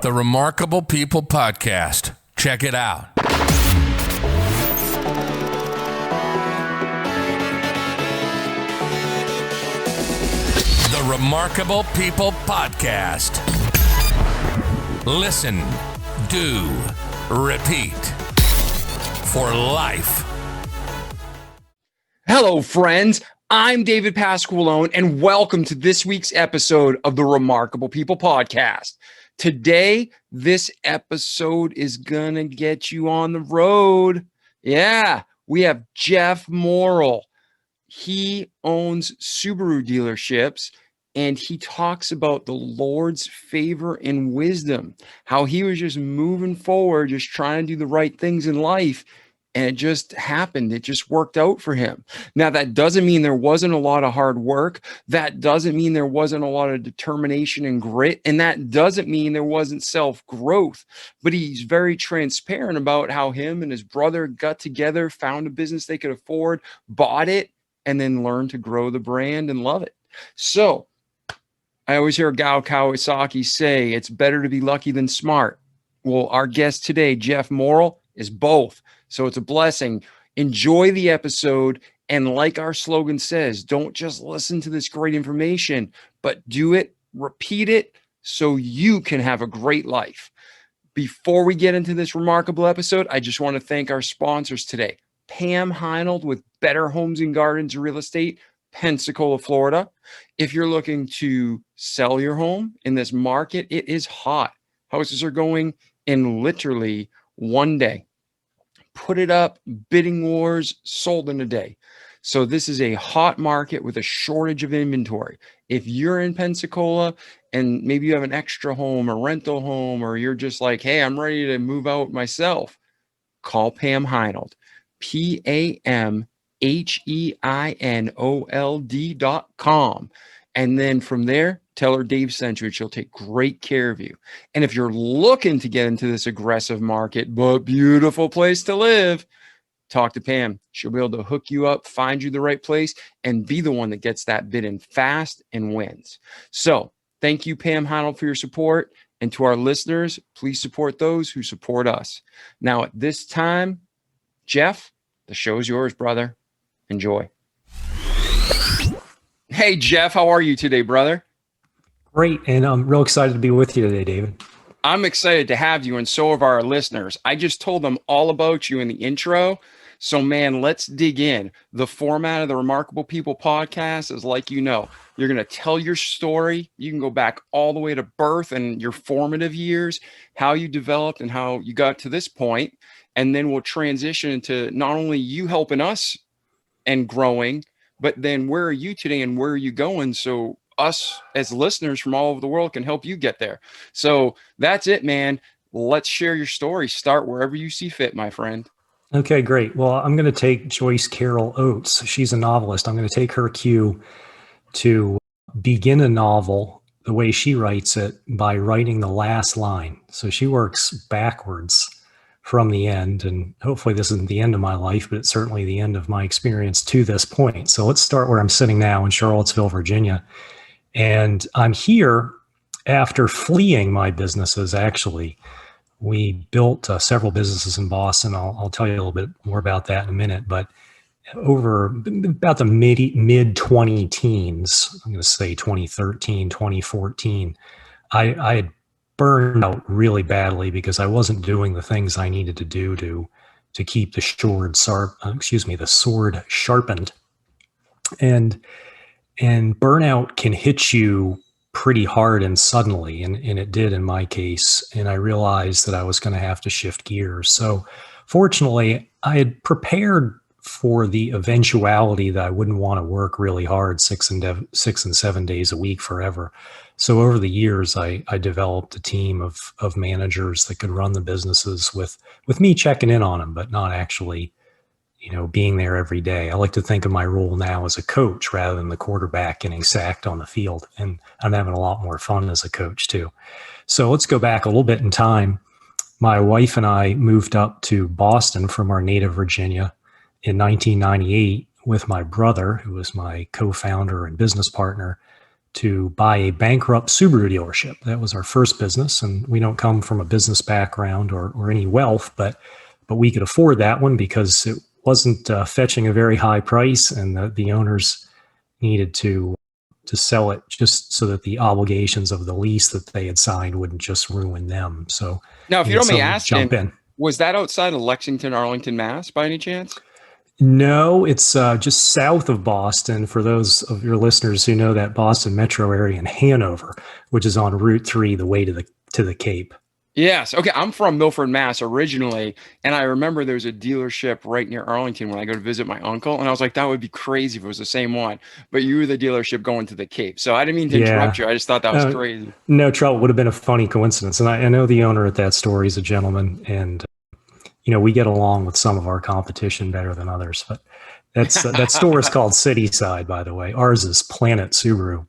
The Remarkable People Podcast. Check it out. The Remarkable People Podcast. Listen, do, repeat. For life. Hello, friends. I'm David Pasqualone, and welcome to this week's episode of the Remarkable People Podcast. Today, this episode is going to get you on the road. Yeah, we have Jeff Morrill. He owns Subaru dealerships, and he talks about the Lord's favor and wisdom, how he was just moving forward, just trying to do the right things in life. And it just happened. It just worked out for him. Now, that doesn't mean there wasn't a lot of hard work. That doesn't mean there wasn't a lot of determination and grit. And that doesn't mean there wasn't self-growth. But he's very transparent about how him and his brother got together, found a business they could afford, bought it, and then learned to grow the brand and love it. So I always hear Gao Kawasaki say, it's better to be lucky than smart. Well, our guest today, Jeff Morrill, is both. So it's a blessing. Enjoy the episode. And like our slogan says, don't just listen to this great information, but do it, repeat it, so you can have a great life. Before we get into this remarkable episode, I just want to thank our sponsors today. Pam Heinold with Better Homes and Gardens Real Estate, Pensacola, Florida. If you're looking to sell your home in this market, it is hot. Houses are going in literally one day. Put it up, bidding wars, sold in a day. So this is a hot market with a shortage of inventory. If you're in Pensacola and maybe you have an extra home, a rental home, or you're just like, hey, I'm ready to move out myself, call Pam Heinold, PamHeinold.com. And then from there, tell her Dave sent you, and she'll take great care of you. And if you're looking to get into this aggressive market, but beautiful place to live, talk to Pam. She'll be able to hook you up, find you the right place, and be the one that gets that bid in fast and wins. So thank you, Pam Heinold, for your support. And to our listeners, please support those who support us. Now, at this time, Jeff, the show's yours, brother. Enjoy. Hey, Jeff, how are you today, brother? Great, and I'm real excited to be with you today, David. I'm excited to have you, and so are our listeners. I just told them all about you in the intro. So, man, let's dig in. The format of the Remarkable People podcast is like, you're going to tell your story. You can go back all the way to birth and your formative years, how you developed and how you got to this point. And then we'll transition into not only you helping us and growing, but then where are you today and where are you going? So us as listeners from all over the world can help you get there. So that's it, man. Let's share your story. Start wherever you see fit, my friend. Okay, great. Well, I'm going to take Joyce Carol Oates. She's a novelist. I'm going to take her cue to begin a novel the way she writes it by writing the last line. So she works backwards from the end, and hopefully this isn't the end of my life, but it's certainly the end of my experience to this point. So let's start where I'm sitting now in Charlottesville, Virginia. And I'm here after fleeing my businesses. Actually, we built several businesses in Boston. I'll tell you a little bit more about that in a minute, but over about the mid 20 teens, I'm going to say 2013, 2014, I had burned out really badly because I wasn't doing the things I needed to do to keep the sword sharpened. And burnout can hit you pretty hard and suddenly, and it did in my case. And I realized that I was going to have to shift gears. So fortunately, I had prepared for the eventuality that I wouldn't want to work really hard 6 and 7 days a week forever. So over the years, I developed a team of managers that could run the businesses with me checking in on them, but not actually, being there every day. I like to think of my role now as a coach rather than the quarterback getting sacked on the field. And I'm having a lot more fun as a coach too. So let's go back a little bit in time. My wife and I moved up to Boston from our native Virginia in 1998 with my brother, who was my co-founder and business partner, to buy a bankrupt Subaru dealership. That was our first business, and we don't come from a business background or any wealth, but we could afford that one because it wasn't fetching a very high price, and the owners needed to sell it just so that the obligations of the lease that they had signed wouldn't just ruin them. So Now, if you don't mind me asking, jump in. was that outside of Lexington, Arlington, Mass, by any chance? No, it's just south of Boston. For those of your listeners who know that Boston metro area, in Hanover, which is on Route 3, the way to the Cape. Yes. Okay. I'm from Milford, Mass originally. And I remember there's a dealership right near Arlington when I go to visit my uncle. And I was like, that would be crazy if it was the same one. But you were the dealership going to the Cape. So I didn't mean to interrupt you. I just thought that was crazy. No trouble. Would have been a funny coincidence. And I know the owner at that store is a gentleman. And, we get along with some of our competition better than others. But that store is called Cityside, by the way. Ours is Planet Subaru.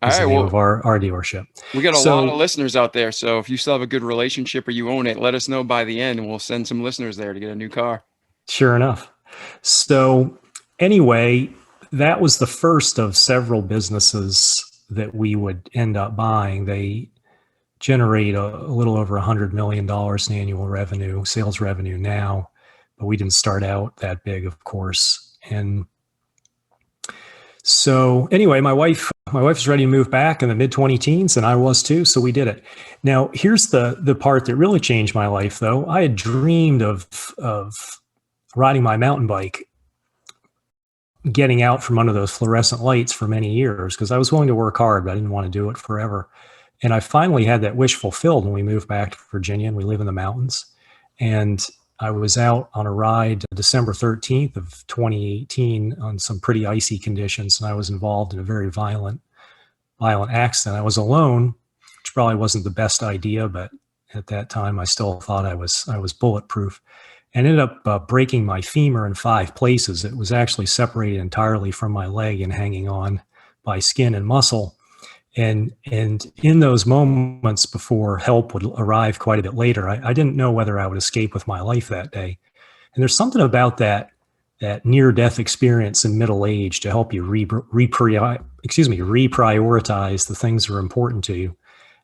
Is the name of our dealership. We got a lot of listeners out there. So if you still have a good relationship or you own it, let us know by the end and we'll send some listeners there to get a new car. Sure enough. So anyway, that was the first of several businesses that we would end up buying. They generate a little over $100 million in annual revenue, sales revenue now, but we didn't start out that big, of course. And so anyway, my wife was ready to move back in the mid-20 teens, and I was too, so we did it. Now, here's the part that really changed my life, though. I had dreamed of riding my mountain bike, getting out from under those fluorescent lights for many years, because I was willing to work hard, but I didn't want to do it forever. And I finally had that wish fulfilled when we moved back to Virginia, and we live in the mountains. And I was out on a ride December 13th of 2018 on some pretty icy conditions, and I was involved in a very violent accident. I was alone, which probably wasn't the best idea, but at that time I still thought I was bulletproof. And ended up breaking my femur in 5 places. It was actually separated entirely from my leg and hanging on by skin and muscle. And in those moments before help would arrive quite a bit later, I didn't know whether I would escape with my life that day. And there's something about that near-death experience in middle age to help you reprioritize the things that are important to you.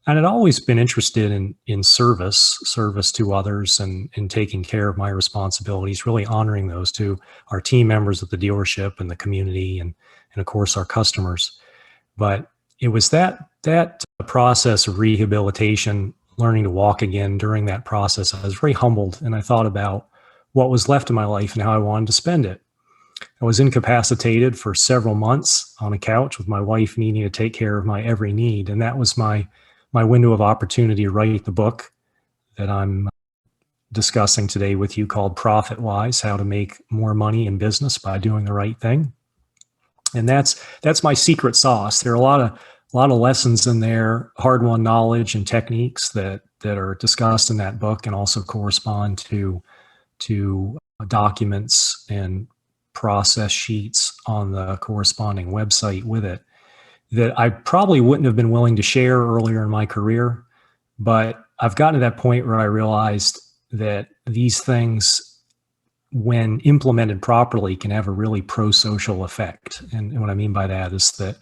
And I'd always been interested in service to others and in taking care of my responsibilities, really honoring those to our team members at the dealership and the community and of course our customers. But it was that process of rehabilitation, learning to walk again during that process. I was very humbled, and I thought about what was left of my life and how I wanted to spend it. I was incapacitated for several months on a couch with my wife needing to take care of my every need. And that was my window of opportunity to write the book that I'm discussing today with you, called Profit Wise: How to Make More Money in Business by Doing the Right Thing. And that's my secret sauce. There are a lot of lessons in there, hard-won knowledge and techniques that are discussed in that book, and also correspond to documents and process sheets on the corresponding website with it, that I probably wouldn't have been willing to share earlier in my career. But I've gotten to that point where I realized that these things, when implemented properly, can have a really pro-social effect. And what I mean by that is that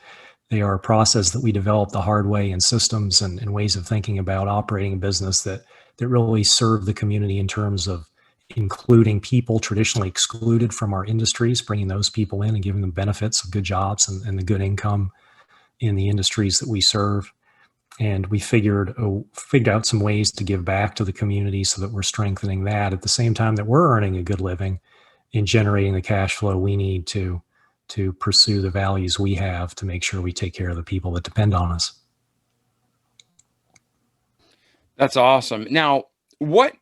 they are a process that we develop the hard way, and systems and ways of thinking about operating a business that really serve the community in terms of including people traditionally excluded from our industries, bringing those people in and giving them benefits of good jobs and the good income in the industries that we serve. And we figured out some ways to give back to the community so that we're strengthening that at the same time that we're earning a good living and generating the cash flow we need to pursue the values we have to make sure we take care of the people that depend on us. That's awesome. Now, what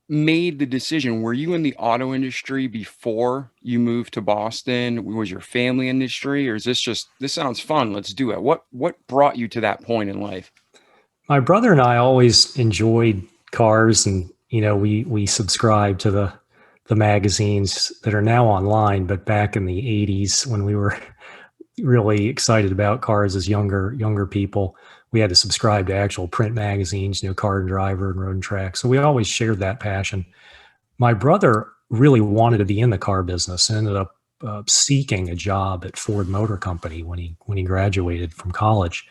made the decision? Were you in the auto industry before you moved to Boston? Was your family industry, or is this sounds fun, let's do it? What brought you to that point in life? My brother and I always enjoyed cars, and we subscribed to the magazines that are now online, but back in the 80s when we were really excited about cars as younger people, we had to subscribe to actual print magazines, Car and Driver and Road and Track. So we always shared that passion. My brother really wanted to be in the car business and ended up seeking a job at Ford Motor Company when he graduated from college.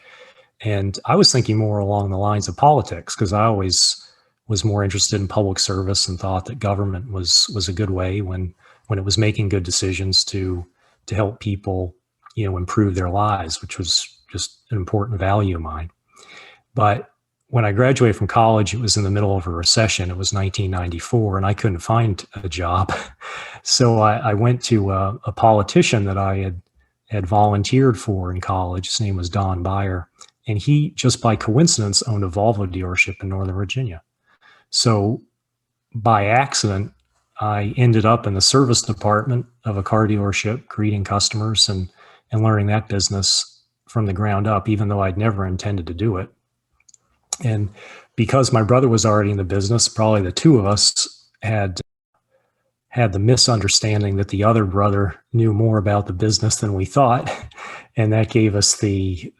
And I was thinking more along the lines of politics, because I always was more interested in public service and thought that government was a good way when it was making good decisions to help people, improve their lives, which was just an important value of mine. But when I graduated from college, it was in the middle of a recession. It was 1994, and I couldn't find a job. So I went to a politician that I had volunteered for in college. His name was Don Beyer. And he, just by coincidence, owned a Volvo dealership in Northern Virginia. So by accident, I ended up in the service department of a car dealership, greeting customers and learning that business from the ground up, even though I'd never intended to do it. And because my brother was already in the business, probably the two of us had the misunderstanding that the other brother knew more about the business than we thought. And that gave us the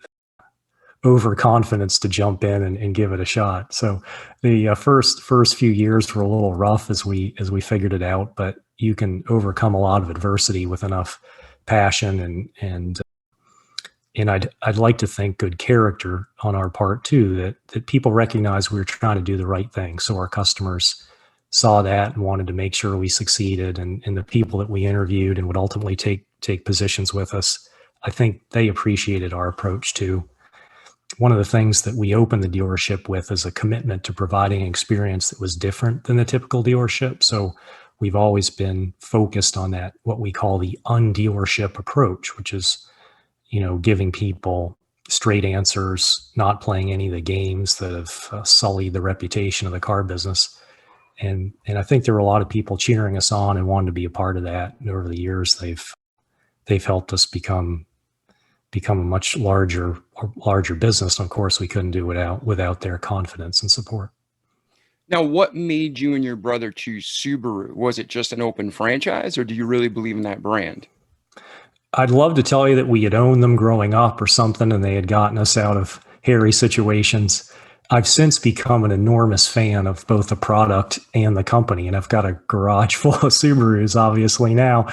overconfidence to jump in and give it a shot. So the first few years were a little rough as we figured it out, but you can overcome a lot of adversity with enough passion and I'd like to think good character on our part too, that people recognize we were trying to do the right thing. So our customers saw that and wanted to make sure we succeeded, and the people that we interviewed and would ultimately take positions with us, I think they appreciated our approach too. One of the things that we opened the dealership with is a commitment to providing an experience that was different than the typical dealership. So we've always been focused on that, what we call the undealership approach, which is, giving people straight answers, not playing any of the games that have sullied the reputation of the car business. And I think there were a lot of people cheering us on and wanted to be a part of that. And over the years, they've helped us become a much larger business. And of course, we couldn't do it without their confidence and support. Now, what made you and your brother choose Subaru? Was it just an open franchise, or do you really believe in that brand? I'd love to tell you that we had owned them growing up or something, and they had gotten us out of hairy situations. I've since become an enormous fan of both the product and the company, and I've got a garage full of Subarus, obviously now.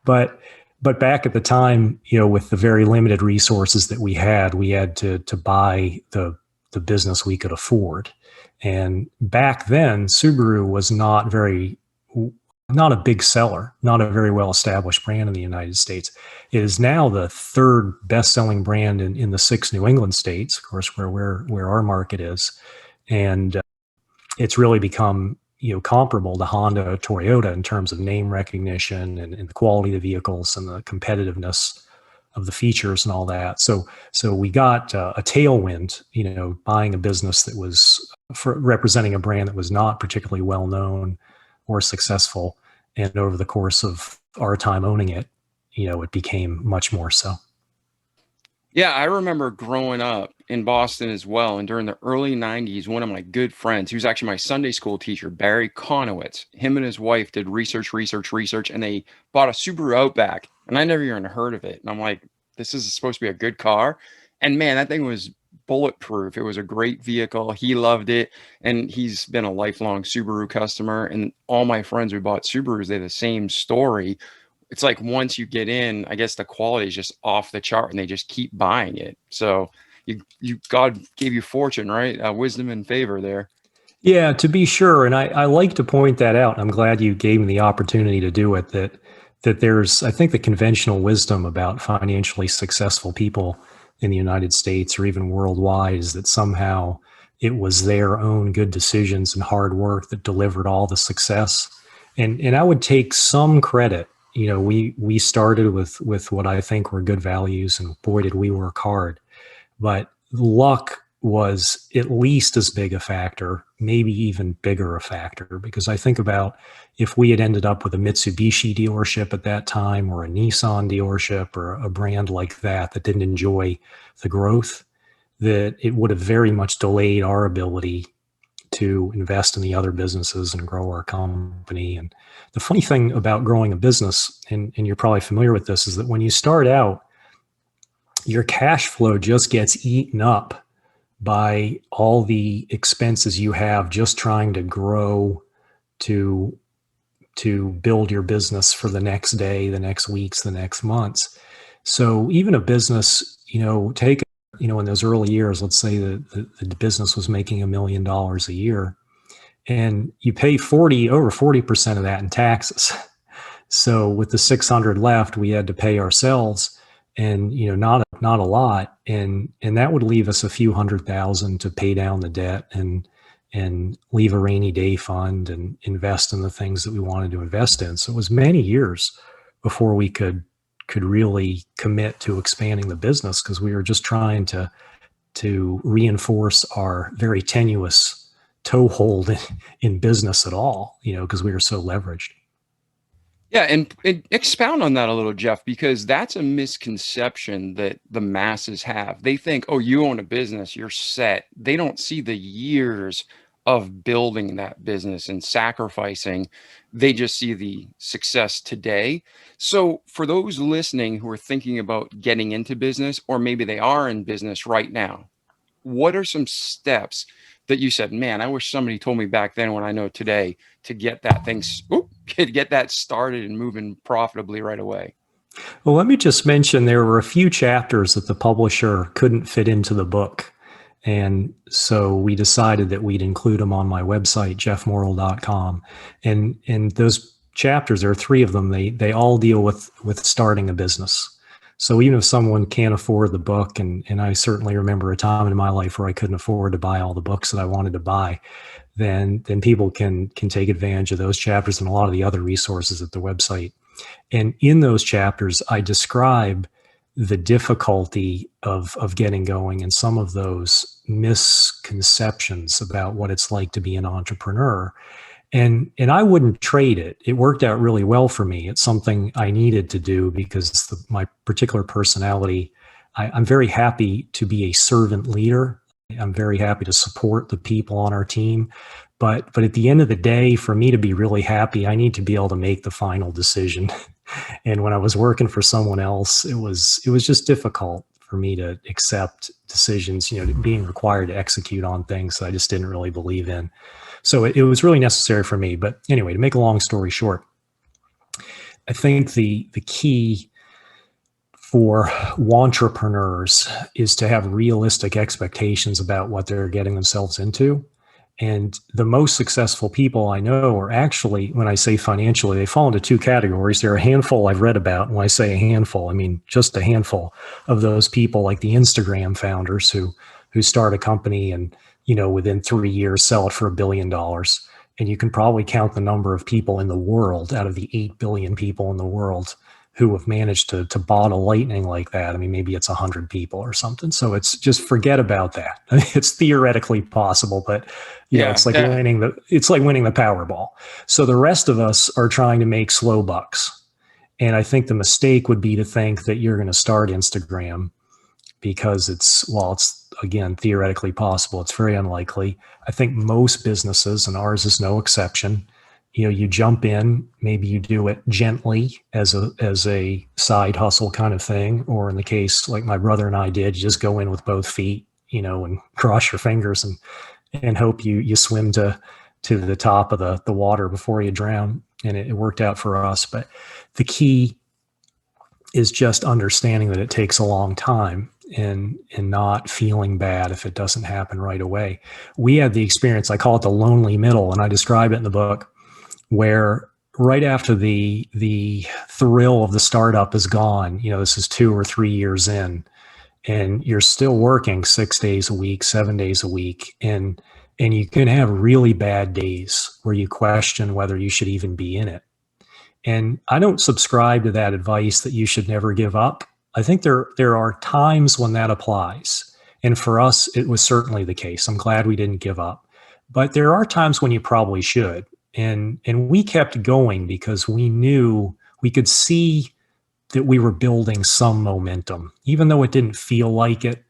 But back at the time, with the very limited resources that we had to buy the business we could afford. And back then, Subaru was not a big seller, not a very well-established brand in the United States. It is now the third best-selling brand in the 6 New England states, of course, where our market is. And it's really become, comparable to Honda or Toyota in terms of name recognition and the quality of the vehicles and the competitiveness of the features and all that. So we got a tailwind, buying a business that was representing a brand that was not particularly well-known or successful. And over the course of our time owning it, it became much more so. Yeah, I remember growing up in Boston as well. And during the early 90s, one of my good friends, he was actually my Sunday school teacher, Barry Conowitz, him and his wife did research, and they bought a Subaru Outback. And I never even heard of it. And I'm like, this is supposed to be a good car. And man, that thing was bulletproof. It was a great vehicle. He loved it. And he's been a lifelong Subaru customer. And all my friends who bought Subarus, they had the same story. It's like once you get in, I guess the quality is just off the chart and they just keep buying it. So God gave you fortune, right? Wisdom and favor there. Yeah, to be sure. And I like to point that out. I'm glad you gave me the opportunity to do it, that there's, I think, the conventional wisdom about financially successful people in the United States or even worldwide is that somehow it was their own good decisions and hard work that delivered all the success. And I would take some credit. We started with what I think were good values, and boy, did we work hard. But luck was at least as big a factor, maybe even bigger a factor, because I think about if we had ended up with a Mitsubishi dealership at that time or a Nissan dealership or a brand like that didn't enjoy the growth, that it would have very much delayed our ability to invest in the other businesses and grow our company. And the funny thing about growing a business, and you're probably familiar with this, is that when you start out, your cash flow just gets eaten up by all the expenses you have just trying to grow to to build your business for the next day, the next weeks, the next months. So even a business, take, in those early years, let's say the business was making $1 million a year, and you pay over 40% of that in taxes. So with the 600 left, we had to pay ourselves, and not a lot, and that would leave us a few $100,000 to pay down the debt and leave a rainy day fund and invest in the things that we wanted to invest in. So it was many years before we could really commit to expanding the business, because we were just trying to reinforce our very tenuous toehold in business at all, because we were so leveraged. Yeah, and expound on that a little, Jeff, because that's a misconception that the masses have. They think, oh, you own a business, you're set. They don't see the years of building that business and sacrificing. They just see the success today. So for those listening who are thinking about getting into business, or maybe they are in business right now, what are some steps that you said, man, I wish somebody told me back then what I know today to get that thing, get that started and moving profitably right away? Well, let me just mention there were a few chapters that the publisher couldn't fit into the book. And so we decided that we'd include them on my website, jeffmorrill.com. And those chapters, there are 3 of them, they all deal with starting a business. So even if someone can't afford the book, and I certainly remember a time in my life where I couldn't afford to buy all the books that I wanted to buy, then people can take advantage of those chapters and a lot of the other resources at the website. And in those chapters, I describe the difficulty of getting going and some of those misconceptions about what it's like to be an entrepreneur. And I wouldn't trade it. It worked out really well for me. It's something I needed to do because my particular personality, I'm very happy to be a servant leader. I'm very happy to support the people on our team. But at the end of the day, for me to be really happy, I need to be able to make the final decision. And when I was working for someone else, it was just difficult for me to accept decisions, being required to execute on things that I just didn't really believe in. So it was really necessary for me. But anyway, to make a long story short, I think the key for entrepreneurs is to have realistic expectations about what they're getting themselves into. And the most successful people I know are actually, when I say financially, they fall into 2 categories. There are a handful I've read about. And when I say a handful, I mean just a handful of those people, like the Instagram founders who start a company and within 3 years sell it for $1 billion. And you can probably count the number of people in the world out of the 8 billion people in the world who have managed to bottle lightning like that. I mean, maybe it's 100 people or something. So it's just forget about that. I mean, it's theoretically possible, but it's like winning the Powerball. So the rest of us are trying to make slow bucks. And I think the mistake would be to think that you're going to start Instagram because it's again, theoretically possible. It's very unlikely. I think most businesses, and ours is no exception, you jump in, maybe you do it gently as a side hustle kind of thing. Or in the case like my brother and I did, you just go in with both feet, and cross your fingers and hope you swim to the top of the water before you drown. And it worked out for us. But the key is just understanding that it takes a long time and not feeling bad if it doesn't happen right away. We had the experience, I call it the lonely middle, and I describe it in the book, where right after the thrill of the startup is gone, this is 2 or 3 years in, and you're still working 6 days a week, 7 days a week, and you can have really bad days where you question whether you should even be in it. And I don't subscribe to that advice that you should never give up. I think there are times when that applies. And for us, it was certainly the case. I'm glad we didn't give up. But there are times when you probably should. And we kept going because we knew we could see that we were building some momentum. Even though it didn't feel like it,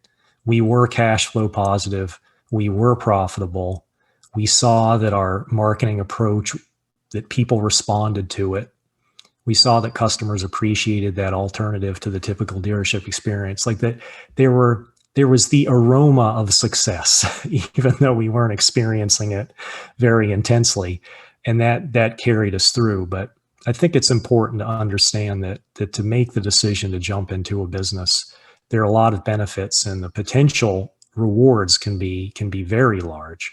we were cash flow positive. We were profitable. We saw that our marketing approach, that people responded to it. We saw that customers appreciated that alternative to the typical dealership experience. Like that, there was the aroma of success, even though we weren't experiencing it very intensely. And that carried us through. But I think it's important to understand that to make the decision to jump into a business, there are a lot of benefits, and the potential rewards can be very large.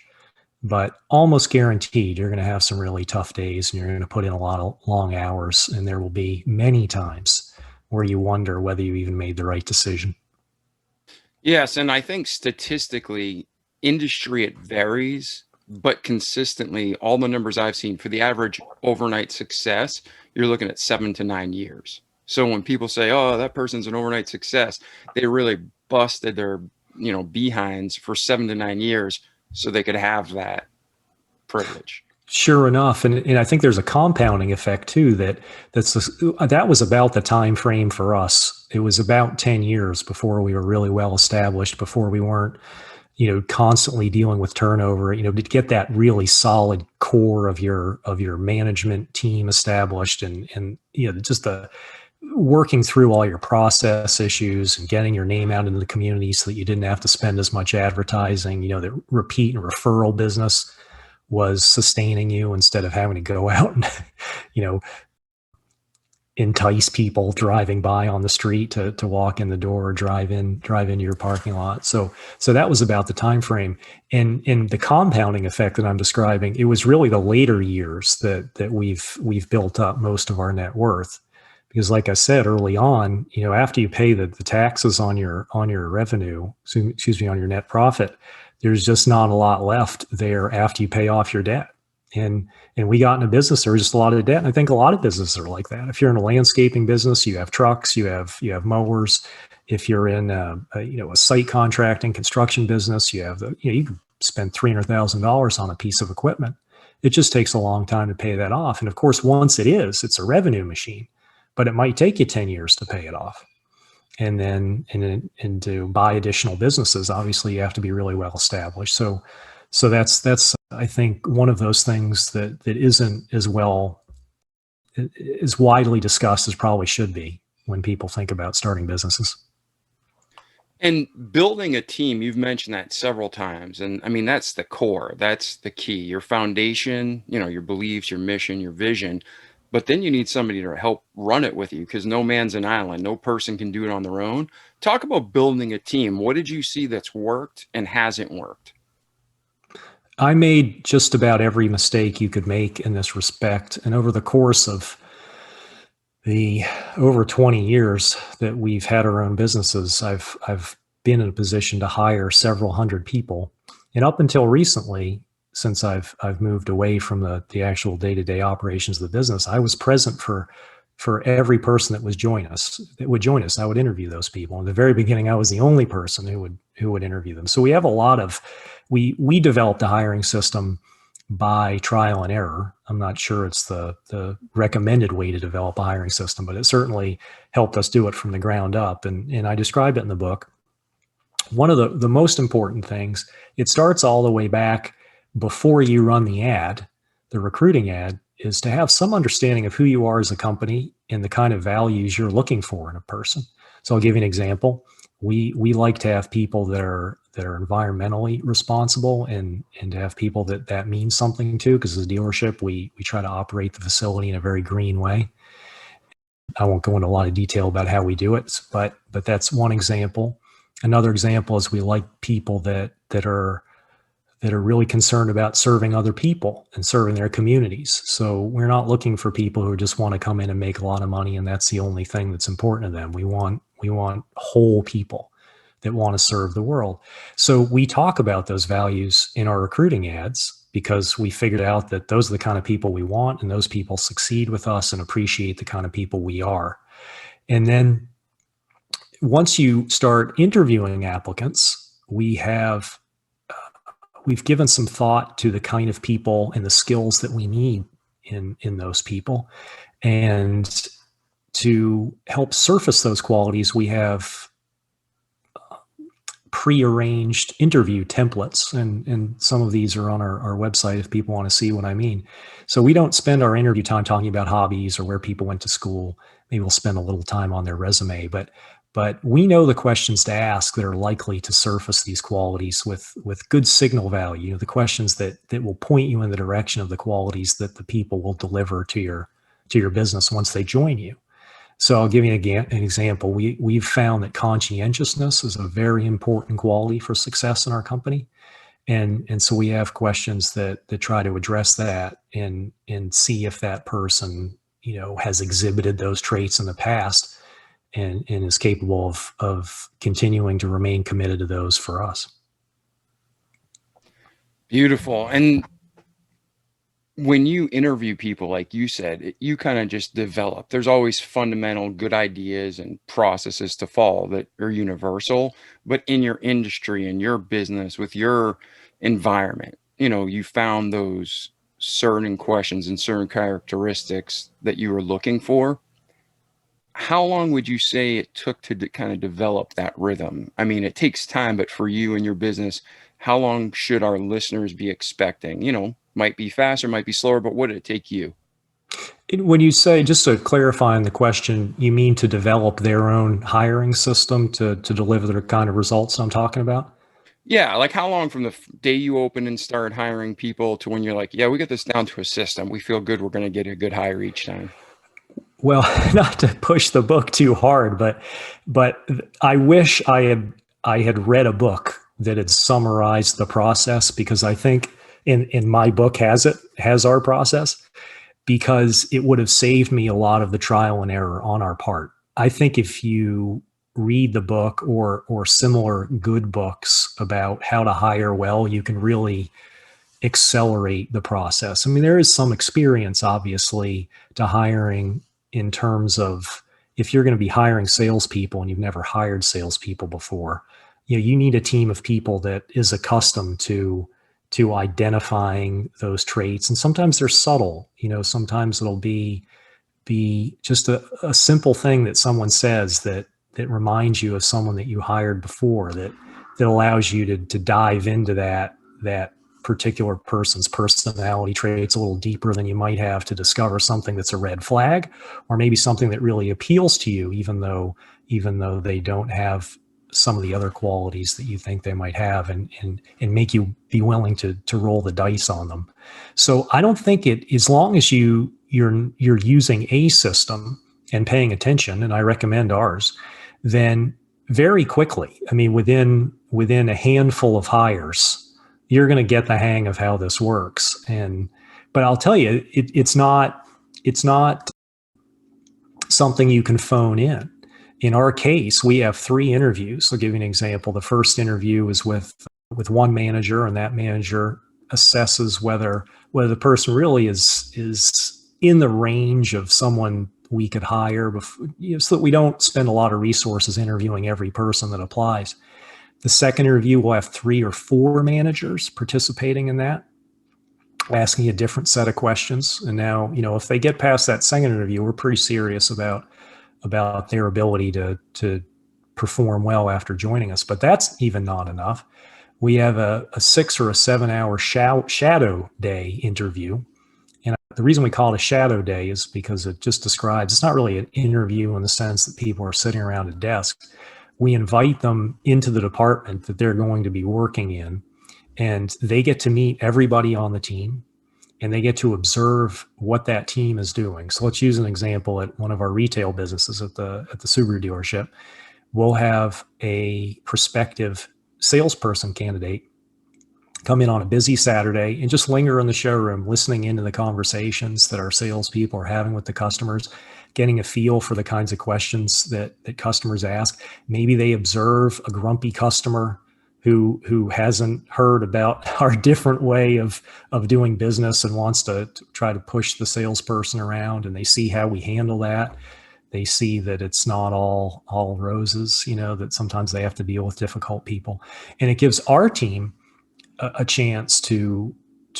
But almost guaranteed, you're going to have some really tough days, and you're going to put in a lot of long hours, and there will be many times where you wonder whether you even made the right decision. Yes, and I think statistically, industry it varies, but consistently, all the numbers I've seen for the average overnight success, you're looking at 7 to 9 years. So when people say, "Oh, that person's an overnight success," they really busted their, behinds for 7 to 9 years so they could have that privilege. Sure enough, and I think there's a compounding effect too. That was about the time frame for us. It was about 10 years before we were really well established, before we weren't, constantly dealing with turnover. To get that really solid core of your management team established, and just the working through all your process issues and getting your name out into the community so that you didn't have to spend as much advertising. The repeat and referral business was sustaining you instead of having to go out and, entice people driving by on the street to walk in the door or drive into your parking lot. So that was about the time frame. And the compounding effect that I'm describing, it was really the later years that we've built up most of our net worth. Because like I said early on, after you pay the taxes on your revenue, on your net profit, there's just not a lot left there after you pay off your debt. And we got in a business, there was just a lot of debt. And I think a lot of businesses are like that. If you're in a landscaping business, you have trucks, you have mowers. If you're in a site contracting construction business, you can spend $300,000 on a piece of equipment. It just takes a long time to pay that off. And of course, once it's a revenue machine, but it might take you 10 years to pay it off. And then to buy additional businesses, obviously you have to be really well established. So that's I think one of those things that isn't as widely discussed as probably should be when people think about starting businesses. And building a team, you've mentioned that several times. And I mean, that's the core, that's the key, your foundation, your beliefs, your mission, your vision. But then you need somebody to help run it with you, because no man's an island. No person can do it on their own. Talk about building a team. What did you see that's worked and hasn't worked? I made just about every mistake you could make in this respect. And over the course of the over 20 years that we've had our own businesses, I've been in a position to hire several hundred people. And up until recently, since I've moved away from the actual day-to-day operations of the business, I was present for every person that would join us. I would interview those people. In the very beginning, I was the only person who would interview them. So we have a lot of we developed a hiring system by trial and error. I'm not sure it's the recommended way to develop a hiring system, but it certainly helped us do it from the ground up. And I describe it in the book. One of the most important things, it starts all the way back before you run the ad, the recruiting ad, is to have some understanding of who you are as a company and the kind of values you're looking for in a person. So I'll give you an example. We like to have people that are environmentally responsible and to have people that means something to, because as a dealership, we try to operate the facility in a very green way. I won't go into a lot of detail about how we do it, but that's one example. Another example is we like people that are really concerned about serving other people and serving their communities. So we're not looking for people who just want to come in and make a lot of money, and that's the only thing that's important to them. We want whole people that want to serve the world. So we talk about those values in our recruiting ads because we figured out that those are the kind of people we want, and those people succeed with us and appreciate the kind of people we are. And then once you start interviewing applicants, we've given some thought to the kind of people and the skills that we need in those people. And to help surface those qualities, we have pre-arranged interview templates. And some of these are on our website if people want to see what I mean. So we don't spend our interview time talking about hobbies or where people went to school. Maybe we'll spend a little time on their resume, but But we know the questions to ask that are likely to surface these qualities with good signal value, the questions that will point you in the direction of the qualities that the people will deliver to your business once they join you. So I'll give you an example. We've found that conscientiousness is a very important quality for success in our company. And so we have questions that try to address that and see if that person, has exhibited those traits in the past and is capable of continuing to remain committed to those for us. Beautiful. And when you interview people, like you said, you kind of just develop. There's always fundamental good ideas and processes to follow that are universal. But in your industry, in your business, with your environment, you found those certain questions and certain characteristics that you were looking for. How long would you say it took to kind of develop that rhythm? I mean, it takes time, but for you and your business, how long should our listeners be expecting? Might be faster, might be slower, but what did it take you? When you say, just to clarify on the question, you mean to develop their own hiring system to deliver the kind of results I'm talking about? Yeah, like how long from the day you opened and started hiring people to when you're like, yeah, we get this down to a system. We feel good. We're going to get a good hire each time. Well, not to push the book too hard, but I wish I had read a book that had summarized the process, because I think in my book has our process, because it would have saved me a lot of the trial and error on our part. I think if you read the book or similar good books about how to hire well, you can really accelerate the process. I mean, there is some experience, obviously, to hiring in terms of, if you're going to be hiring salespeople and you've never hired salespeople before, you need a team of people that is accustomed to identifying those traits. And sometimes they're subtle. Sometimes it'll be just a simple thing that someone says that reminds you of someone that you hired before, that allows you to dive into that particular person's personality traits a little deeper than you might have to discover something that's a red flag, or maybe something that really appeals to you, even though they don't have some of the other qualities that you think they might have, and make you be willing to roll the dice on them. So I don't think as long as you're using a system and paying attention, and I recommend ours, then very quickly, I mean, within a handful of hires, you're going to get the hang of how this works. But I'll tell you, it's not something you can phone in. In our case, we have 3 interviews. I'll give you an example. The first interview is with one manager, and that manager assesses whether the person really is in the range of someone we could hire before, so that we don't spend a lot of resources interviewing every person that applies. The second interview, we'll have 3 or 4 managers participating in that, asking a different set of questions. And now, if they get past that second interview, we're pretty serious about their ability to perform well after joining us. But that's even not enough. We have a 6 or a 7 hour shadow day interview. And the reason we call it a shadow day is because it just describes, it's not really an interview in the sense that people are sitting around a desk. We invite them into the department that they're going to be working in, and they get to meet everybody on the team, and they get to observe what that team is doing. So let's use an example at one of our retail businesses at the Subaru dealership. We'll have a prospective salesperson candidate come in on a busy Saturday and just linger in the showroom, listening into the conversations that our salespeople are having with the customers, getting a feel for the kinds of questions that customers ask. Maybe they observe a grumpy customer who hasn't heard about our different way of doing business and wants to try to push the salesperson around, and they see how we handle that. They see that it's not all roses, that sometimes they have to deal with difficult people. And it gives our team a chance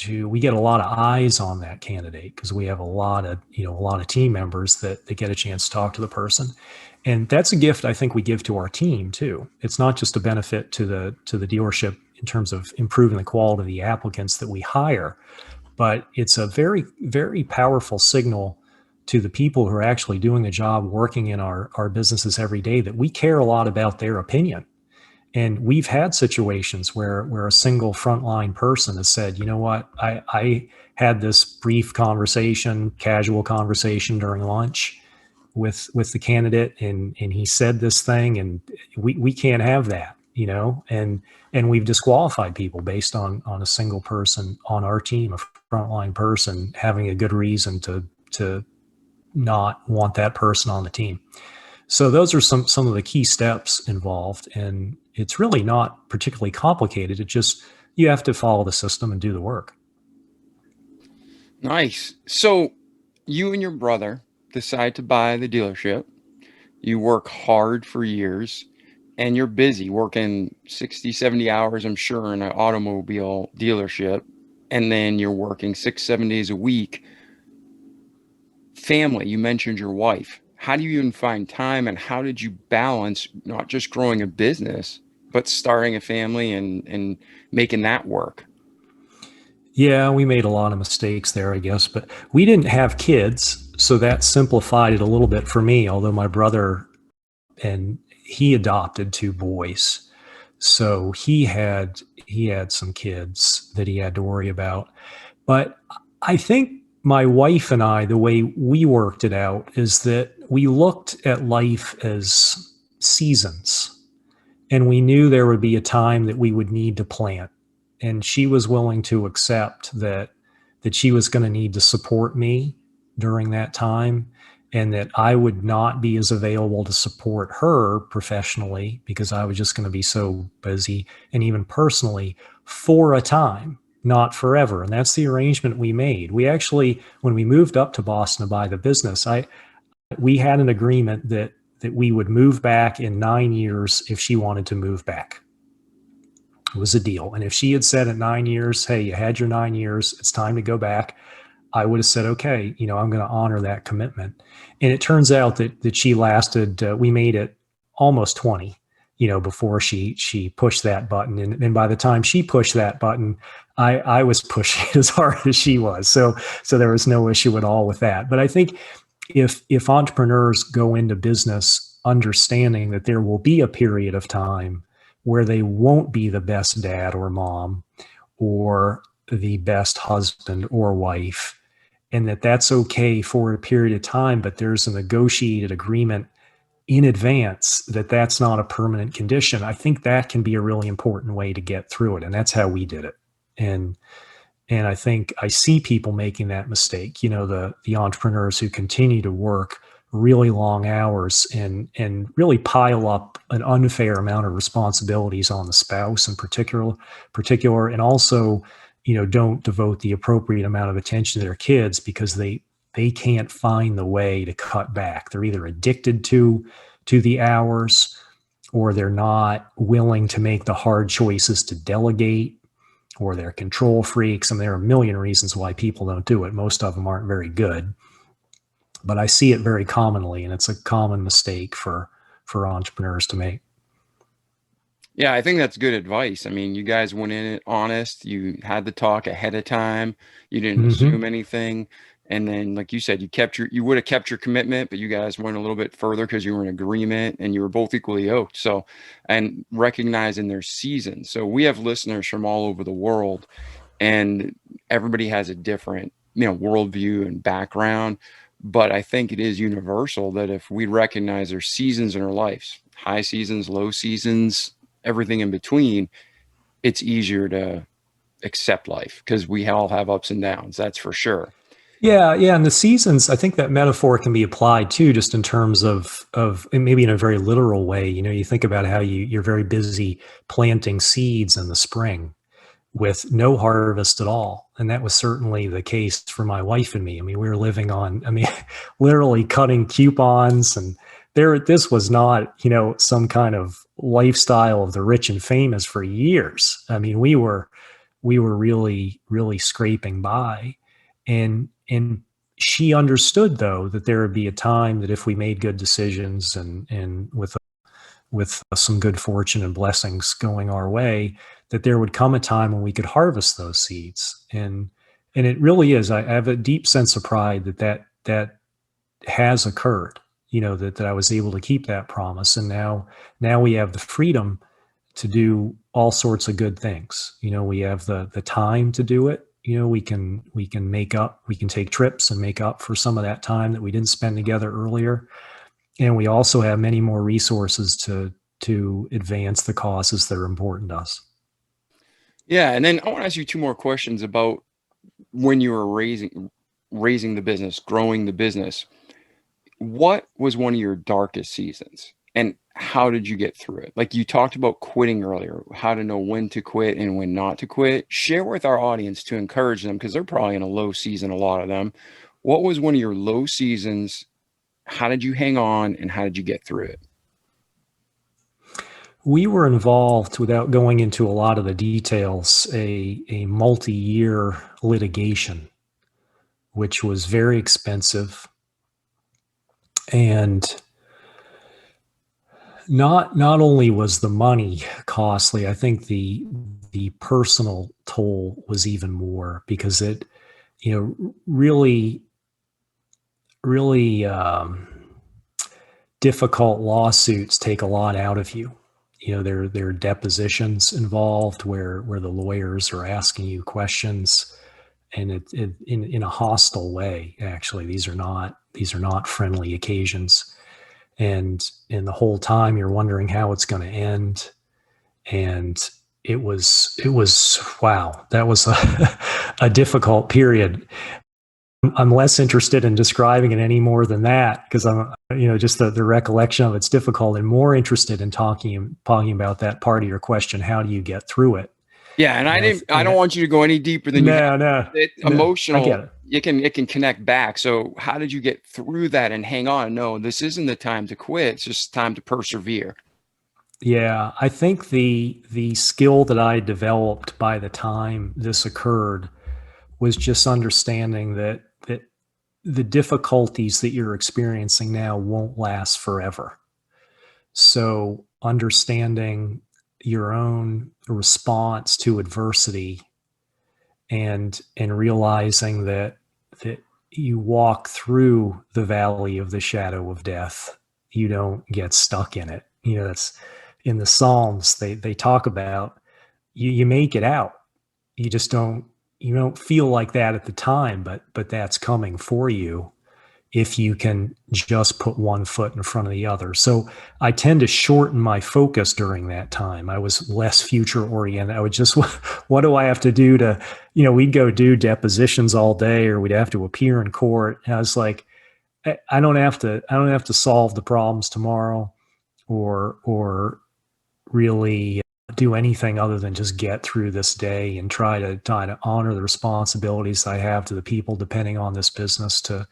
we get a lot of eyes on that candidate, because we have a lot of team members that get a chance to talk to the person. And that's a gift I think we give to our team too. It's not just a benefit to the dealership in terms of improving the quality of the applicants that we hire, but it's a very, very powerful signal to the people who are actually doing the job, working in our businesses every day, that we care a lot about their opinion. And we've had situations where a single frontline person has said, you know what, I had this brief conversation, casual conversation during lunch with the candidate, and he said this thing, and we can't have that, and we've disqualified people based on a single person on our team, a frontline person having a good reason to not want that person on the team. So those are some of the key steps involved, and it's really not particularly complicated. It just, you have to follow the system and do the work. Nice. So you and your brother decide to buy the dealership. You work hard for years, and you're busy working 60, 70 hours, I'm sure, in an automobile dealership. And then you're working 6, 7 days a week. Family, you mentioned your wife. How do you even find time, and how did you balance not just growing a business, but starting a family and making that work? Yeah, we made a lot of mistakes there, I guess, but we didn't have kids, so that simplified it a little bit for me, although my brother, and he adopted 2 boys. So he had some kids that he had to worry about. But I think my wife and I, the way we worked it out is that we looked at life as seasons, and we knew there would be a time that we would need to plant. And she was willing to accept that she was going to need to support me during that time, and that I would not be as available to support her professionally because I was just going to be so busy, and even personally, for a time, not forever. And that's the arrangement we made. We actually, when we moved up to Boston to buy the business, we had an agreement that we would move back in 9 years if she wanted to move back. It was a deal. And if she had said at 9 years, hey, you had your 9 years, it's time to go back, I would have said, okay, I'm going to honor that commitment. And it turns out that she lasted, we made it almost 20, before she pushed that button. And by the time she pushed that button, I was pushing it as hard as she was. So there was no issue at all with that. But I think if entrepreneurs go into business understanding that there will be a period of time where they won't be the best dad or mom or the best husband or wife, and that's okay for a period of time, but there's a negotiated agreement in advance that that's not a permanent condition, I think that can be a really important way to get through it. And that's how we did it. And I think I see people making that mistake, the entrepreneurs who continue to work really long hours and really pile up an unfair amount of responsibilities on the spouse in particular, and also, don't devote the appropriate amount of attention to their kids because they can't find the way to cut back. They're either addicted to the hours, or they're not willing to make the hard choices to delegate, or they're control freaks. And there are a million reasons why people don't do it. Most of them aren't very good, but I see it very commonly, and it's a common mistake for entrepreneurs to make. Yeah, I think that's good advice. I mean, you guys went in it honest. You had the talk ahead of time. You didn't assume anything. And then, like you said, you would have kept your commitment, but you guys went a little bit further because you were in agreement and you were both equally yoked. So, and recognizing their seasons. So we have listeners from all over the world, and everybody has a different, worldview and background. But I think it is universal that if we recognize there's seasons in our lives, high seasons, low seasons, everything in between, it's easier to accept life because we all have ups and downs. That's for sure. Yeah. And the seasons, I think that metaphor can be applied too, just in terms of maybe in a very literal way. You think about how you're very busy planting seeds in the spring with no harvest at all. And that was certainly the case for my wife and me. I mean, we were living on, literally cutting coupons, and this was not, some kind of lifestyle of the rich and famous for years. I mean, we were really, really scraping by. And she understood, though, that there would be a time that if we made good decisions and with some good fortune and blessings going our way, that there would come a time when we could harvest those seeds. And it really is, I have a deep sense of pride that has occurred, that I was able to keep that promise. And now we have the freedom to do all sorts of good things. We have the time to do it. We can take trips and make up for some of that time that we didn't spend together earlier. And we also have many more resources to advance the causes that are important to us. Yeah. And then I want to ask you two more questions about when you were raising the business, growing the business. What was one of your darkest seasons and how did you get through it? Like you talked about quitting earlier, how to know when to quit and when not to quit. Share with our audience to encourage them because they're probably in a low season, a lot of them. What was one of your low seasons? How did you hang on and how did you get through it? We were involved, without going into a lot of the details, a multi-year litigation, which was very expensive. And not only was the money costly, I think the personal toll was even more because it, really difficult lawsuits take a lot out of you. There are depositions involved where the lawyers are asking you questions, and it in a hostile way. Actually, these are not friendly occasions, and the whole time you're wondering how it's going to end. And it was wow, that was a difficult period. I'm less interested in describing it any more than that because I'm, just the recollection of it's difficult, and more interested in talking about that part of your question. How do you get through it? Yeah. And I don't want you to go any deeper than you have. No. Emotional. I get it. It can connect back. So how did you get through that and hang on? No, this isn't the time to quit. It's just time to persevere. Yeah, I think the skill that I developed by the time this occurred was just understanding that the difficulties that you're experiencing now won't last forever. So understanding your own response to adversity and realizing that you walk through the valley of the shadow of death. You don't get stuck in it. That's in the Psalms, they talk about you make it out. You just don't feel like that at the time, but that's coming for you if you can just put one foot in front of the other. So I tend to shorten my focus during that time. I was less future oriented. I would just, what do I have to do to, we'd go do depositions all day, or we'd have to appear in court. And I was like, I don't have to solve the problems tomorrow or really do anything other than just get through this day and try to honor the responsibilities I have to the people depending on this business to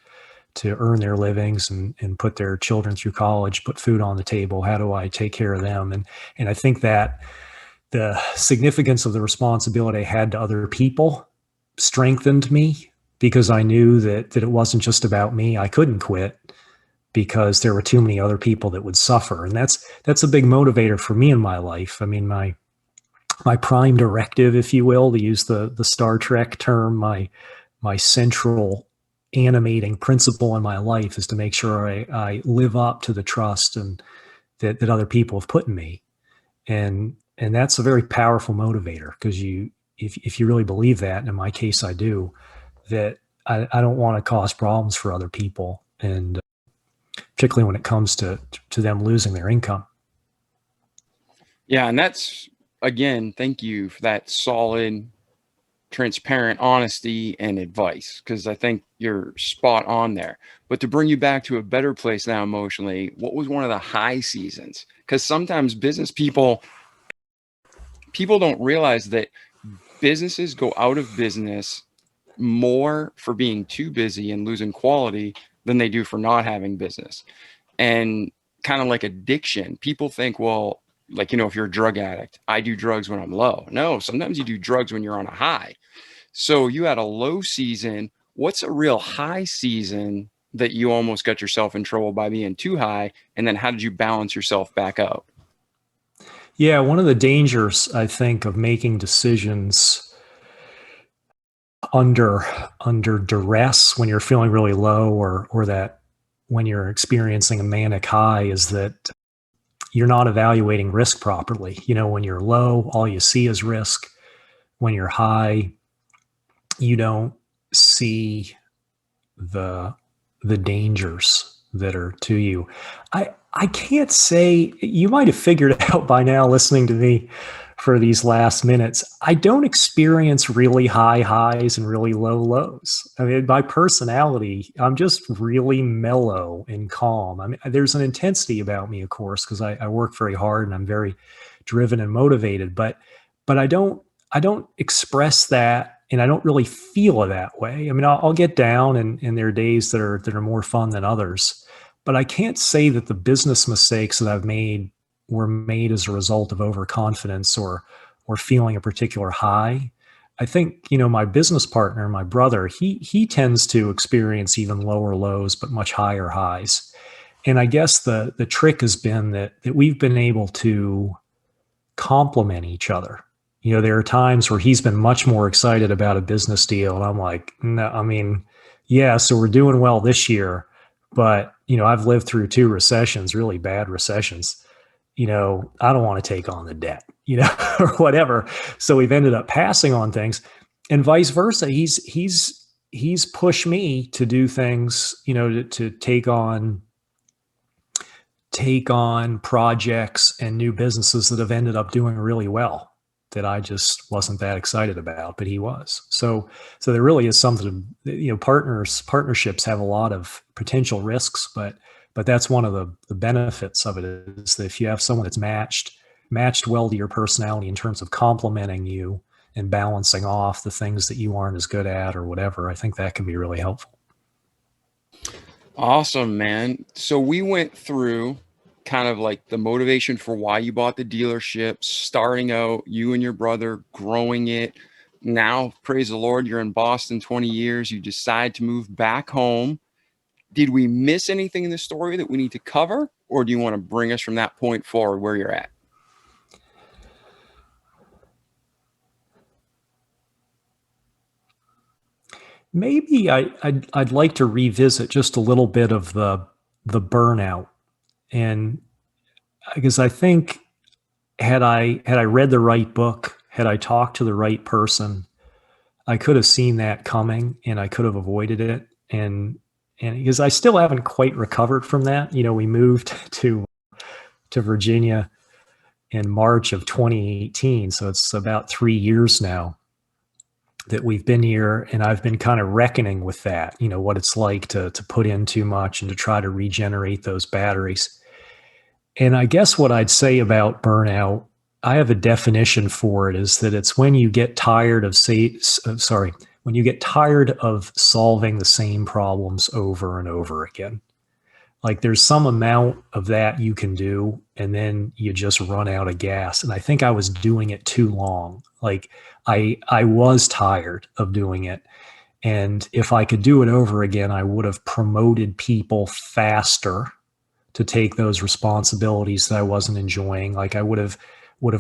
earn their livings and put their children through college, put food on the table. How do I take care of them? And I think that the significance of the responsibility I had to other people strengthened me because I knew that it wasn't just about me. I couldn't quit because there were too many other people that would suffer. And that's a big motivator for me in my life. I mean, my prime directive, if you will, to use the Star Trek term, my central animating principle in my life is to make sure I live up to the trust and that other people have put in me. And that's a very powerful motivator because if you really believe that, and in my case, I do, that I don't want to cause problems for other people. And particularly when it comes to them losing their income. Yeah. And that's, again, thank you for that solid, transparent honesty and advice, because I think you're spot on there. But to bring you back to a better place now emotionally, what was one of the high seasons? Because sometimes business people don't realize that businesses go out of business more for being too busy and losing quality than they do for not having business. And kind of like addiction, people think, well, like, if you're a drug addict, I do drugs when I'm low. No, sometimes you do drugs when you're on a high. So you had a low season. What's a real high season that you almost got yourself in trouble by being too high? And then how did you balance yourself back out? Yeah, one of the dangers, I think, of making decisions under duress when you're feeling really low or that when you're experiencing a manic high is that you're not evaluating risk properly. When you're low, all you see is risk. When you're high, you don't see the dangers that are to you. I can't say, you might have figured it out by now listening to me for these last minutes. I don't experience really high highs and really low lows. I mean, by personality, I'm just really mellow and calm. I mean, there's an intensity about me, of course, because I work very hard and I'm very driven and motivated, but I don't express that, and I don't really feel it that way. I mean, I'll get down, and there are days that are more fun than others, but I can't say that the business mistakes that I've made were made as a result of overconfidence or feeling a particular high. I think, my business partner, my brother, he tends to experience even lower lows but much higher highs. And I guess the trick has been that we've been able to complement each other. There are times where he's been much more excited about a business deal, and I'm like, no, I mean, yeah, so we're doing well this year, but I've lived through 2 recessions, really bad recessions. I don't want to take on the debt, or whatever. So we've ended up passing on things, and vice versa. He's pushed me to do things, to take on projects and new businesses that have ended up doing really well, that I just wasn't that excited about, but he was. So there really is something, partnerships have a lot of potential risks, but that's one of the benefits of it, is that if you have someone that's matched well to your personality in terms of complementing you and balancing off the things that you aren't as good at or whatever, I think that can be really helpful. Awesome, man. So we went through kind of like the motivation for why you bought the dealership, starting out, you and your brother growing it. Now, praise the Lord, you're in Boston 20 years. You decide to move back home. Did we miss anything in the story that we need to cover? Or do you want to bring us from that point forward where you're at? Maybe I'd like to revisit just a little bit of the burnout, and because I think, had I read the right book, had I talked to the right person, I could have seen that coming and I could have avoided it. And because I still haven't quite recovered from that. We moved to Virginia in March of 2018, so it's about 3 years now that we've been here, and I've been kind of reckoning with that, what it's like to put in too much and to try to regenerate those batteries. And I guess what I'd say about burnout, I have a definition for it, is that it's when you get tired of when you get tired of solving the same problems over and over again. Like, there's some amount of that you can do, and then you just run out of gas. And I think I was doing it too long. Like, I was tired of doing it. And if I could do it over again, I would have promoted people faster to take those responsibilities that I wasn't enjoying. Like, I would have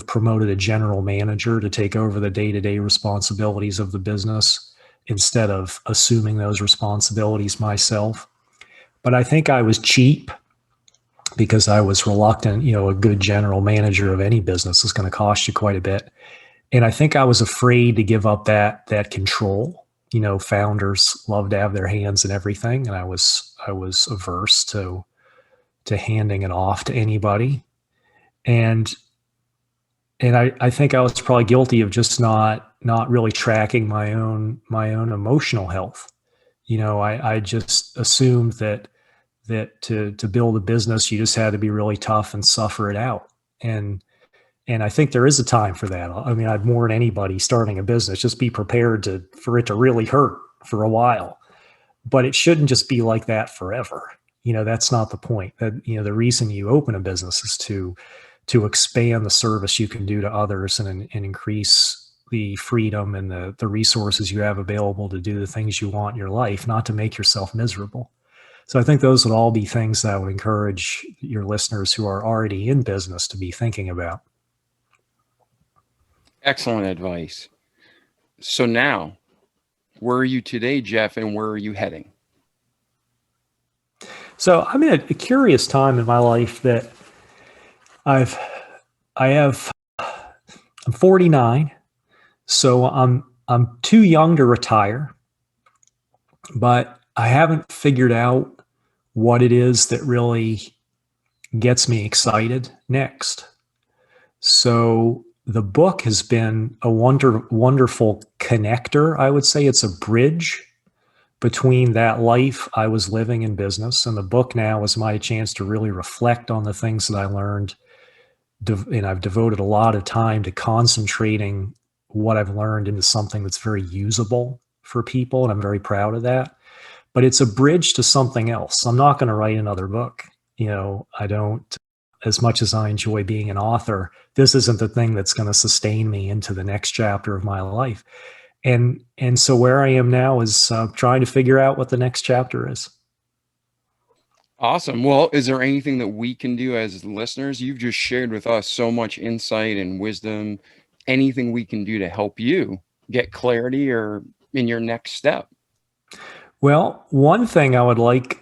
promoted a general manager to take over the day-to-day responsibilities of the business instead of assuming those responsibilities myself. But I think I was cheap because I was reluctant. A good general manager of any business is going to cost you quite a bit. And I think I was afraid to give up that control. Founders love to have their hands in everything, and I was averse to handing it off to anybody. And I think I was probably guilty of just not really tracking my own emotional health. I just assumed that to build a business, you just had to be really tough and suffer it out. And I think there is a time for that. I mean, I'd warn anybody starting a business, just be prepared for it to really hurt for a while. But it shouldn't just be like that forever. That's not the point. That, the reason you open a business is to expand the service you can do to others and increase the freedom and the resources you have available to do the things you want in your life, not to make yourself miserable. So I think those would all be things that I would encourage your listeners who are already in business to be thinking about. Excellent advice. So now, where are you today, Jeff, and where are you heading? So I'm in a curious time in my life that I've, I have, I'm 49, so I'm too young to retire, but I haven't figured out what it is that really gets me excited next. So the book has been a wonderful connector. I would say it's a bridge between that life I was living in business, and the book now is my chance to really reflect on the things that I learned. And I've devoted a lot of time to concentrating what I've learned into something that's very usable for people. And I'm very proud of that. But it's a bridge to something else. I'm not going to write another book. I don't, as much as I enjoy being an author, this isn't the thing that's going to sustain me into the next chapter of my life. And so where I am now is trying to figure out what the next chapter is. Awesome. Well, is there anything that we can do as listeners? You've just shared with us so much insight and wisdom. Anything we can do to help you get clarity or in your next step? Well, one thing I would like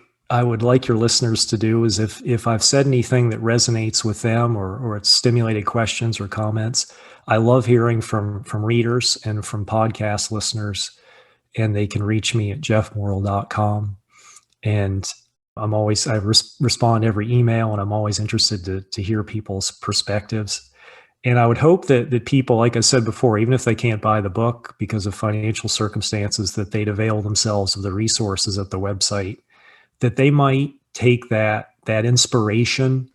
your listeners to do is if I've said anything that resonates with them or it's stimulated questions or comments, I love hearing from readers and from podcast listeners, and they can reach me at jeffmorrill.com. And I respond every email, and I'm always interested to hear people's perspectives. And I would hope that people, like I said before, even if they can't buy the book because of financial circumstances, that they'd avail themselves of the resources at the website, that they might take that inspiration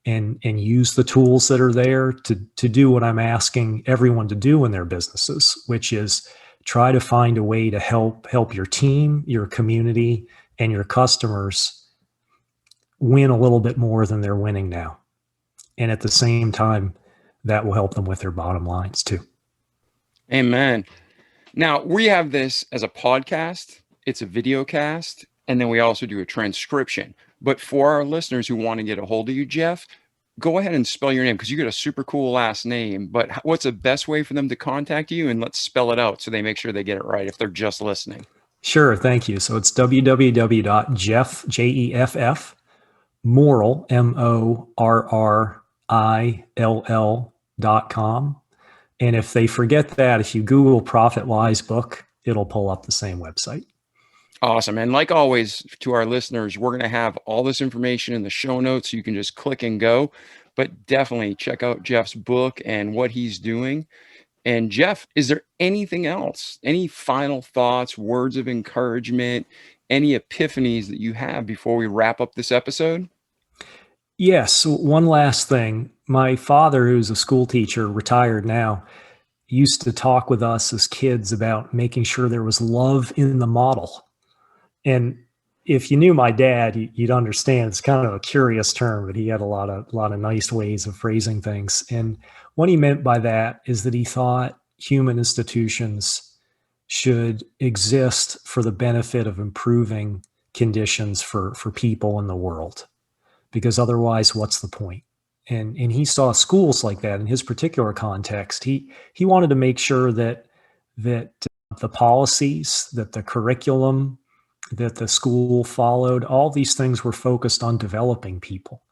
and use the tools that are there to do what I'm asking everyone to do in their businesses, which is try to find a way to help your team, your community, and your customers win a little bit more than they're winning now. And at the same time, that will help them with their bottom lines too. Amen. Now, we have this as a podcast, it's a video cast, and then we also do a transcription. But for our listeners who want to get a hold of you, Jeff, go ahead and spell your name because you got a super cool last name. But what's the best way for them to contact you? And let's spell it out so they make sure they get it right if they're just listening. Sure, thank you. So it's www.jeff, Jeff, Morrill, MORRILL.com. And if they forget that, if you Google Profit Wise book, it'll pull up the same website. Awesome. And like always, to our listeners, we're going to have all this information in the show notes. So you can just click and go. But definitely check out Jeff's book and what he's doing. And Jeff, is there anything else? Any final thoughts, words of encouragement, any epiphanies that you have before we wrap up this episode? Yes, one last thing. My father, who's a school teacher, retired now, used to talk with us as kids about making sure there was love in the model. And if you knew my dad, you'd understand it's kind of a curious term, but he had a lot of nice ways of phrasing things. And what he meant by that is that he thought human institutions should exist for the benefit of improving conditions for people in the world, because otherwise, what's the point? And he saw schools like that in his particular context. He wanted to make sure that the policies, that the curriculum that the school followed, all these things were focused on developing people.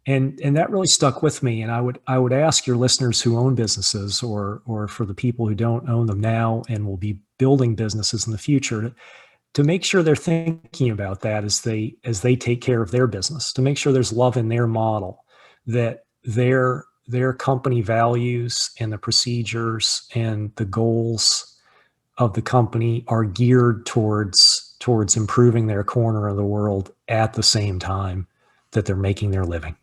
And that really stuck with me. And I would ask your listeners who own businesses or for the people who don't own them now and will be building businesses in the future to make sure they're thinking about that as they take care of their business, to make sure there's love in their model, that their company values and the procedures and the goals of the company are geared towards improving their corner of the world at the same time that they're making their living.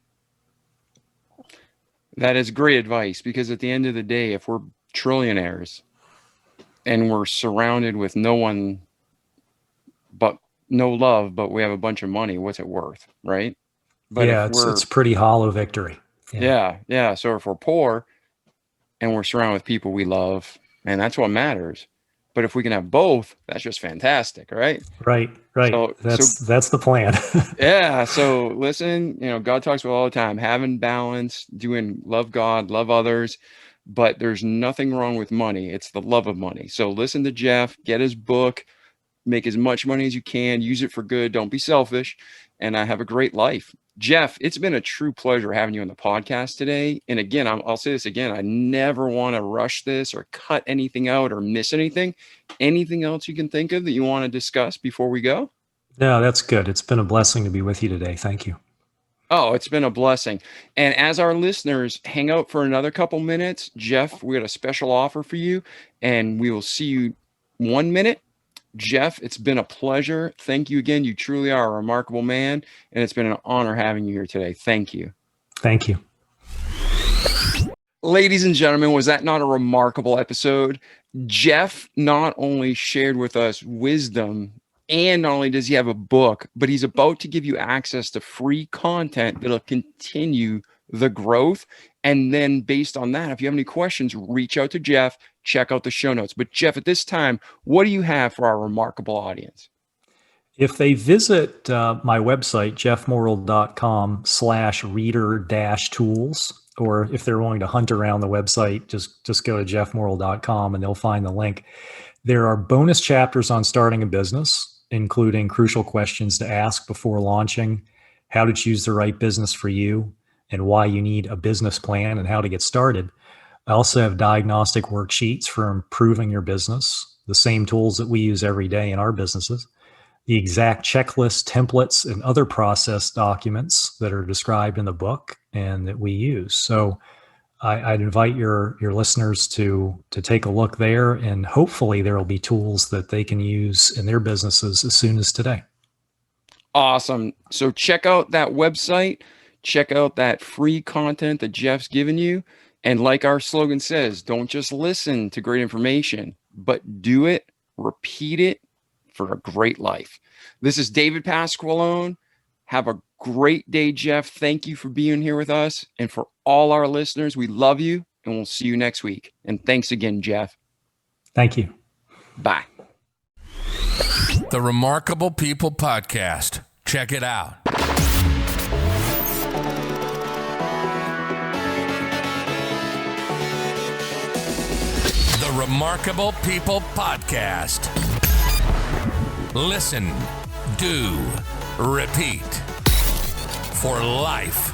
That is great advice, because at the end of the day, if we're trillionaires and we're surrounded with no one but no love, but we have a bunch of money, what's it worth, right? But yeah, if we're it's a pretty hollow victory. yeah. So if we're poor and we're surrounded with people we love, and that's what matters. But if we can have both, that's just fantastic, right? Right. So That's the plan. yeah. So listen, God talks about all the time, having balance, doing love God, love others, but there's nothing wrong with money. It's the love of money. So listen to Jeff, get his book, make as much money as you can, use it for good, don't be selfish, and have a great life. Jeff, it's been a true pleasure having you on the podcast today. And again, I'll say this again, I never want to rush this or cut anything out or miss anything. Anything else you can think of that you want to discuss before we go? No, that's good. It's been a blessing to be with you today. Thank you. Oh, it's been a blessing. And as our listeners hang out for another couple minutes, Jeff, we got a special offer for you, and we will see you 1 minute. Jeff, it's been a pleasure. Thank you again. You truly are a remarkable man, and it's been an honor having you here today. Thank you. Thank you. Ladies and gentlemen, was that not a remarkable episode? Jeff not only shared with us wisdom, and not only does he have a book, but he's about to give you access to free content that'll continue the growth. And then based on that, if you have any questions, reach out to Jeff, check out the show notes. But Jeff, at this time, what do you have for our remarkable audience? If they visit my website, jeffmorrill.com/reader-tools, or if they're willing to hunt around the website, just go to jeffmorrill.com and they'll find the link. There are bonus chapters on starting a business, including crucial questions to ask before launching, how to choose the right business for you, and why you need a business plan and how to get started. I also have diagnostic worksheets for improving your business, the same tools that we use every day in our businesses, the exact checklist, templates, and other process documents that are described in the book and that we use. So I'd invite your listeners to take a look there, and hopefully there will be tools that they can use in their businesses as soon as today. Awesome. So check out that website, check out that free content that Jeff's given you. And like our slogan says, don't just listen to great information, but do it, repeat it for a great life. This is David Pasqualone. Have a great day, Jeff. Thank you for being here with us. And for all our listeners, we love you, and we'll see you next week. And thanks again, Jeff. Thank you. Bye. The Remarkable People Podcast. Check it out. The Remarkable People Podcast. Listen, do, repeat. For life.